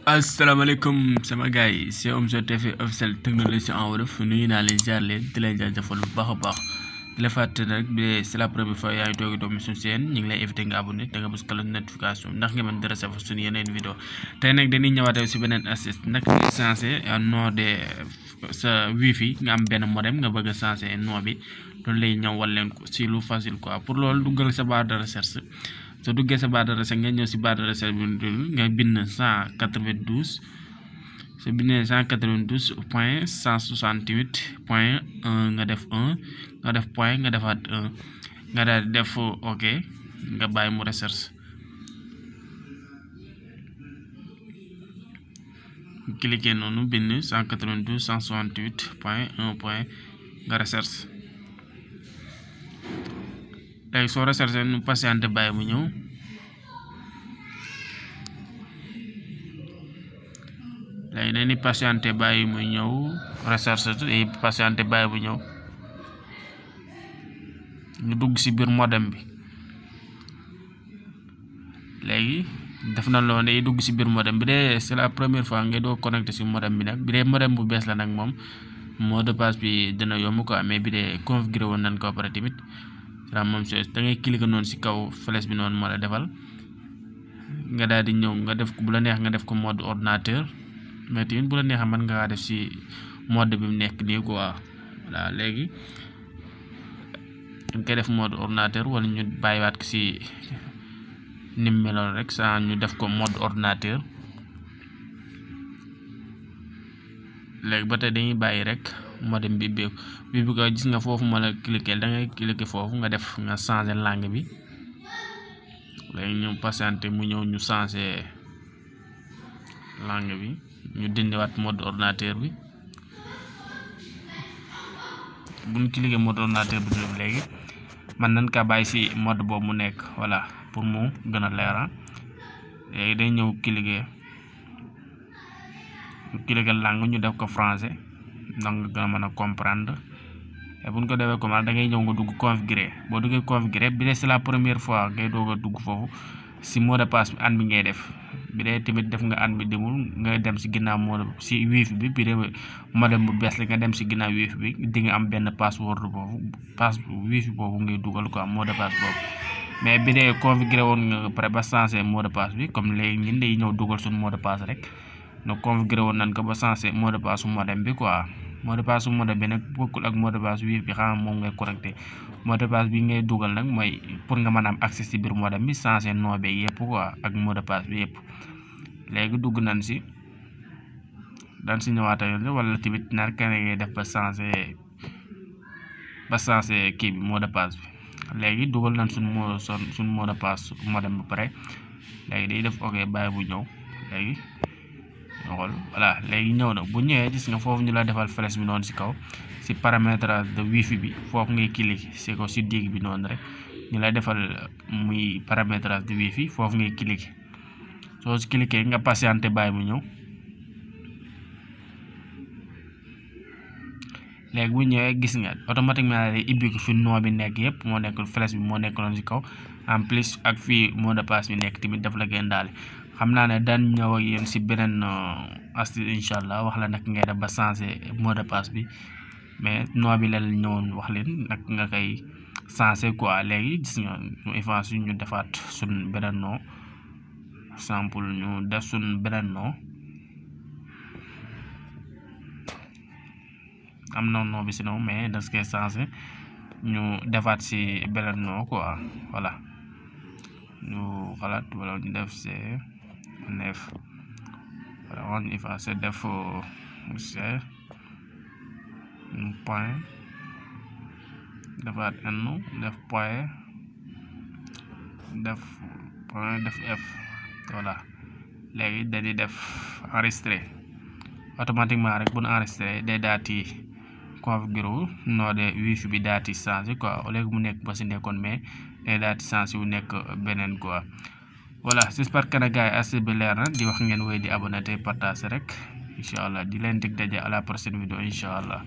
asalaamaaleykum sama gars yi c'est Omzo TV officiel technologie en wolof nuyu naa leen jaar leen di leen jaajëfal bu baax a baax di la fàttali rek bi c'est la première fois yaa ngi toog doomu suñu chaîne ñu ngi lay invité nga abonné da nga bës cloche notification ndax nga mën di recevoir suñu yeneen vidéo tey nag dañuy ñëwaat si beneen astuce nag di changer nom de sa wifi nga am benn modem nga bëgg a changer nom bi loolu lay ñëwal leen ko si lu facile quoi pour loolu duggal sa barre de recherche soo duggee sa barre de recherche nga ñëw si barre de recherche bi nga bind 192 soo bindee 192.168.1 nga def 1 nga def point nga defaat 1 nga daal def ok nga bàyyi mu recherche cliquer noonu bind 192.168.1 nga recherche léegi soo recherché nu patienté bàyyi mu ñëw léegi dañuy patienté bàyyi mu ñëw recherche day patienté bàyyi mu ñëw ñu dugg ci biir modem bi léegi def na loolu day dugg ci biir modem bi dee c'est la première fois ngay doo connecté ci modem bi nag bi dee modem bu bees la nag moom mot de passe bi dina yomb quoi mais bi dee configuré woon nañ ko pare tamit la même chose da ngay cliquer noonu ci kaw flèche bi noonu moo la defal nga daal di ñëw nga def ko bu la neex nga def ko mode ordinateur mais tamit bu la neexee mën nga def ci mode bi mu nekk nii quoi voilà léegi dañ koy def mode ordinateur wala ñu bàyyiwaat ko ci ni mu meloon rek saa ñu def ko mode ordinateur léegi ba tey dañuy bàyyi rek modem bi bi ko gis nga foofu ma la cliquer da ngay cliquer foofu nga def nga changer langue bi léegi ñu patienté mu ñëw ñu changer langue bi ñu dindiwaat mode ordinateur bi bu ñu cliquer mode ordinateur bi léegi man nañ ka bàyyi ci mode boobu mu nekk voilà pour mu gën a leeral léegi day ñëw cliquer langue ñu def ko français donc nga gën a mën a comprendre et bu ñu ko defee comment da ngay ñëw nga dugg configurer boo duggee configurer bi dee c'est la première fois ngay doog a dugg foofu si mot de passe bi an bi ngay def bi dee tamit def nga an bi demul nga dem si ginnaaw mode si wifi bi dee modem bu bees la nga dem si ginnaaw wifi bi di nga am benn password boobu wifi boobu ngay dugal quoi mot de passe boobu mais bi dee configurer woon nga pare ba changer mot de passe bi comme léegi ñun day ñëw dugal suñu mot de passe rek donc configurer woon nañ ko ba changer mot de passe modem bi quoi mot de passe modem bi nag bokkul ak mot de passe wifi bi xam moom ngay connecté mot de passe bi ngay dugal nag mooy pour nga mën a am accès ci biir modem bi changer nom bi yëpp quoi ak mot de passe bi yëpp léegi dugg nañ ci daan ci ñëwaata yoon wala tamit nar ka ngay def ba changer kii bi mot de passe bi léegi dugal nañ suñ mot de passe modem ba pare léegi day def ok bàyyi bu ñëw léegi xool voilà léegi ñëw na bu ñëwee gis nga foofu ñu la defal flèche bi noonu ci kaw ci paramétrage de wifi bi foofu ngay cliquer ci ko ci digg bi noonu rek ñu lay defal muy paramétrage de wifi foofu ngay cliquer soo ci cliquer nga patienté bàyyi mu ñëw léegi bu ñëwee gis nga automatiquement day ibbi ko fi nom bi nekk yëpp moo nekk flèche bi moo nekk noonu ci kaw en plus ak fii mot de passe bi nekk tamit daf la gën daal xam naa ne daan ñëw ak yéen ci beneen astuce incha allah wax la nag ngay def ba changer mot de passe bi mais nom bi la ñëwoon wax leen nag nga koy changer quoi léegi gis nga ñu efface ñu defaat suñ beneen nom exemple ñu def suñ beneen nom am na nom bi ci nom mais das koy changer ñu defaat ci beneen nom quoi voilà ñu xalaat wala ñu def ci nef voilà on efface def c'est point defaat n def point def f voilà léegi dañuy def enregistrer automatiquement rek bu ñu enregistrer day daati configuré wu nom de wifi bi daati changé quoi au lieu mu nekk ba si nekkoon mais day daati changé wu nekk beneen quoi voilà j'espère que gars yi assez bi leer na di wax ngeen wéy di abonné tey partager rek incha allah di leen dig daje à la prochaine vidéo incha allah.